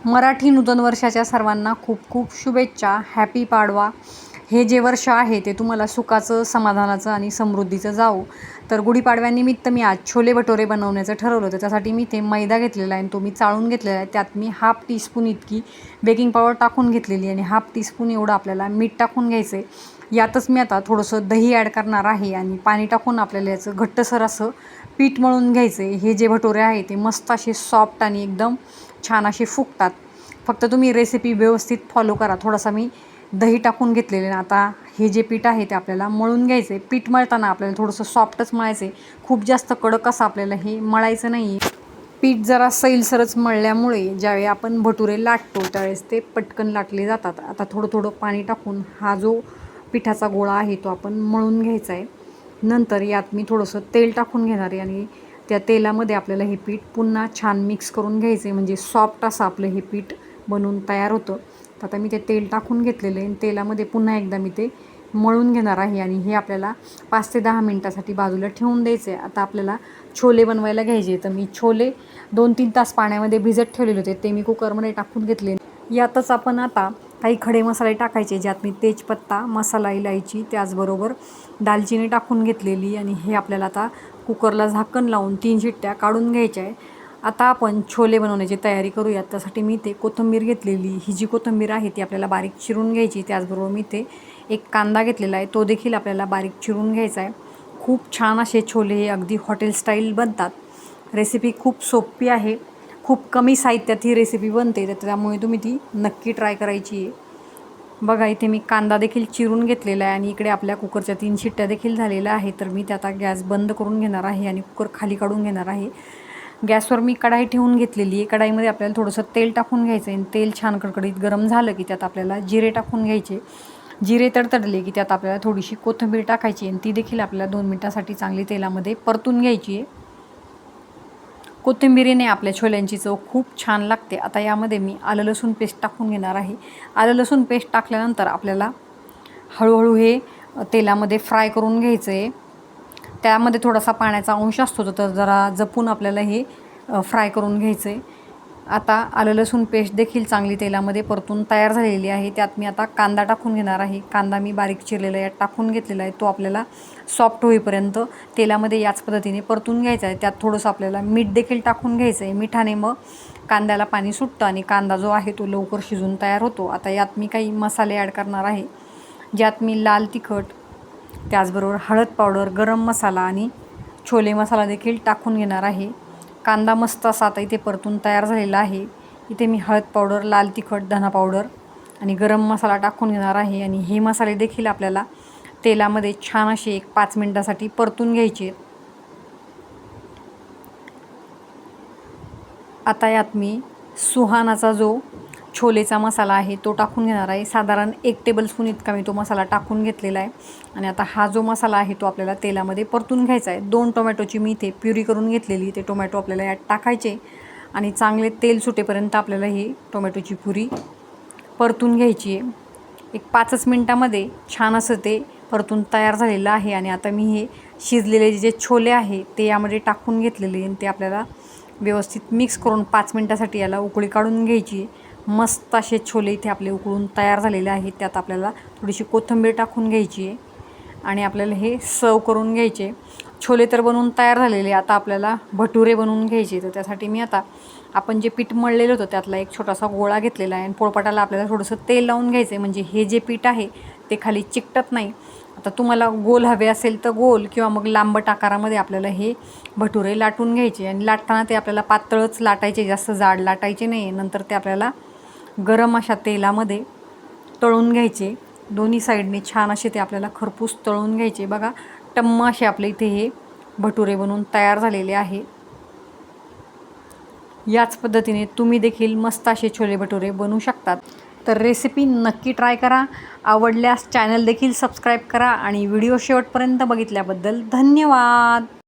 मराठी नूतन वर्षाच्या सर्वांना खूप खूप शुभेच्छा. हॅपी पाडवा. हे जे वर्ष आहे ते तुम्हाला सुखाचं, समाधानाचं आणि समृद्धीचं जावो. तर गुढीपाडव्यानिमित्त मी आज छोले भटोरे बनवण्याचं ठरवलं होतं. त्यासाठी मी ते मैदा घेतलेला आहे आणि तो मी चाळून घेतलेला आहे. त्यात मी हाफ टीस्पून इतकी बेकिंग पावडर टाकून घेतलेली आणि हाफ टीस्पून एवढं आपल्याला मीठ टाकून घ्यायचं आहे. यातच मी आता थोडंसं दही ॲड करणार आहे आणि पाणी टाकून आपल्याला याचं घट्टसर असं पीठ मळून घ्यायचं आहे. हे जे भटोरे आहे ते मस्त असे सॉफ्ट आणि एकदम छान असे फुगतात. फक्त तुम्ही रेसिपी व्यवस्थित फॉलो करा. थोडासा मी दही टाकून घेतलेले ना. आता हे जे पीठ आहे ते आपल्याला मळून घ्यायचं आहे. पीठ मळताना आपल्याला थोडंसं सॉफ्टच मळायचं आहे. खूप जास्त कडक असं आपल्याला हे मळायचं नाही आहे. पीठ जरा सैलसरच मळल्यामुळे ज्यावेळी आपण भटुरे लाटतो त्यावेळेस ते पटकन लाटले जातात. आता थोडं थोडं पाणी टाकून हा जो पिठाचा गोळा आहे तो आपण मळून घ्यायचा आहे. नंतर यात मी थोडंसं तेल टाकून घेणार आहे आणि त्या तेलामध्ये आपल्याला हे पीठ पुन्हा छान मिक्स करून घ्यायचं आहे. म्हणजे सॉफ्ट असं आपलं हे पीठ बनून तयार होतं. तर आता मी ते तेल टाकून घेतलेलं आहे आणि तेलामध्ये पुन्हा एकदा मी ते मळून घेणार आहे आणि हे आपल्याला 5 ते 10 मिनटासाठी बाजूला ठेवून द्यायचं आहे. आता आपल्याला छोले बनवायला घ्यायचे. तर मी छोले 2-3 तास पाण्यामध्ये भिजत ठेवलेले होते, ते मी कुकरमध्ये टाकून घेतले. यातच आपण आता काही खडे मसाले टाकायचे, ज्यात मी तेजपत्ता, मसाला, इलायची, त्याचबरोबर दालचिनी टाकून घेतलेली आणि हे आपल्याला आता कुकरला झाकण लावून 3 शिट्ट्या काढून घ्यायच्या आहे. आता आपण छोले बनवण्याची तयारी करूयात. त्यासाठी मी ते कोथिंबीर घेतलेली. ही जी कोथिंबीर आहे ती आपल्याला बारीक चिरून घ्यायची. त्याचबरोबर मी ते एक कांदा घेतलेला आहे, तो देखील आपल्याला बारीक चिरून घ्यायचा आहे. खूप छान असे छोले हे अगदी हॉटेल स्टाईल बनतात. रेसिपी खूप सोपी आहे. खूप कमी साहित्यात ही रेसिपी बनते, तर त्यामुळे तुम्ही ती नक्की ट्राय करायची आहे. बघा इथे मी कांदा देखील चिरून घेतलेला आहे आणि इकडे आपल्या कुकरच्या 3 शिट्ट्या देखील झालेल्या आहेत. तर मी ते आता गॅस बंद करून घेणार आहे आणि कुकर खाली काढून घेणार आहे. गॅसवर मी कढाई ठेवून घेतलेली आहे. कढाईमध्ये आपल्याला थोडंसं तेल टाकून घ्यायचं आहे आणि तेल छान कडकडीत गरम झालं की त्यात आपल्याला जिरे टाकून घ्यायचे. जिरे तडतडले की त्यात आपल्याला थोडीशी कोथिंबीर टाकायची आणि ती देखील आपल्याला 2 मिनिटासाठी चांगली तेलामध्ये परतून घ्यायची आहे. कोथिंबीरीने आपल्या छोल्यांची चव खूप छान लागते. आता यामध्ये मी आलं लसूण पेस्ट टाकून घेणार आहे. आलं लसूण पेस्ट टाकल्यानंतर आपल्याला हळूहळू हे तेलामध्ये फ्राय करून घ्यायचं आहे. त्यामध्ये थोडासा पाण्याचा अंश असतो, तर जरा जपून आपल्याला हे फ्राय करून घ्यायचं आहे. आता आलं लसूण पेस्ट देखील चांगली तेलामध्ये परतून तयार झालेली आहे. त्यात मी आता कांदा टाकून घेणार आहे. कांदा मी बारीक चिरलेला यात टाकून घेतलेला आहे. तो आपल्याला सॉफ्ट होईपर्यंत तेलामध्ये याच पद्धतीने परतून घ्यायचा आहे. त्यात थोडंसं आपल्याला मीठ देखील टाकून घ्यायचं आहे. मिठाने मग कांद्याला पाणी सुटतं आणि कांदा जो आहे तो लवकर शिजून तयार होतो. आता यात मी काही मसाले ॲड करणार आहे, ज्यात मी लाल तिखट, त्याचबरोबर हळद पावडर, गरम मसाला आणि छोले मसाला देखील टाकून घेणार आहे. कांदा मस्त असा आता इथे परतून तयार झालेला आहे. इथे मी हळद पावडर, लाल तिखट, धना पावडर आणि गरम मसाला टाकून घेणार आहे आणि हे मसाले देखील आपल्याला तेलामध्ये छान असे 1-5 मिनटासाठी परतून घ्यायचे. आता यात मी सुहानाचा जो छोलेचा मसाला आहे तो टाकून घेणार आहे. साधारण 1 टेबलस्पून इतका मी तो मसाला टाकून घेतलेला आहे आणि आता हा जो मसाला आहे तो आपल्याला तेलामध्ये परतून घ्यायचा आहे. 2 टोमॅटोची मी इथे प्युरी करून घेतलेली. ते टोमॅटो आपल्याला यात टाकायचे आणि चांगले तेल सुटेपर्यंत आपल्याला ही टोमॅटोची प्युरी परतून घ्यायची आहे. 5च मिनटामध्ये छान असं ते परतून तयार झालेलं आहे आणि आता मी हे शिजलेले जे छोले आहे ते यामध्ये टाकून घेतलेले आणि ते आपल्याला व्यवस्थित मिक्स करून 5 मिनटासाठी याला उकळी काढून घ्यायची. मस्त असे छोले इथे आपले उकळून तयार झालेले आहेत. त्यात आपल्याला थोडीशी कोथिंबीर टाकून घ्यायची आहे आणि आपल्याला हे सर्व करून घ्यायचे. छोले तर बनवून तयार झालेले. आता आपल्याला भटुरे बनवून घ्यायचे. तर त्यासाठी मी आता आपण जे पीठ मळलेलं होतं त्यातला एक छोटासा गोळा घेतलेला आहे आणि पोळपाटाला आपल्याला थोडंसं तेल लावून घ्यायचं आहे, म्हणजे हे जे पीठ आहे ते खाली चिकटत नाही. आता तुम्हाला गोल हवे असेल तर गोल किंवा मग लांबट आकारामध्ये आपल्याला हे भटुरे लाटून घ्यायचे आणि लाटताना ते आपल्याला पातळच लाटायचे, जास्त जाड लाटायचे नाही. नंतर ते आपल्याला गरम अशा तेलामध्ये तळून घ्यायचे. दोन्ही साईडने छान असे ते आपल्याला खरपूस तळून घ्यायचे. बघा टम्म असे आपले इथे हे भटुरे बनवून तयार झालेले आहे. याच पद्धतीने तुम्ही देखील मस्त असे छोले भटुरे बनवू शकतात. तर रेसिपी नक्की ट्राय करा. आवडल्यास चॅनल देखील सबस्क्राईब करा आणि व्हिडिओ शेवटपर्यंत बघितल्याबद्दल धन्यवाद.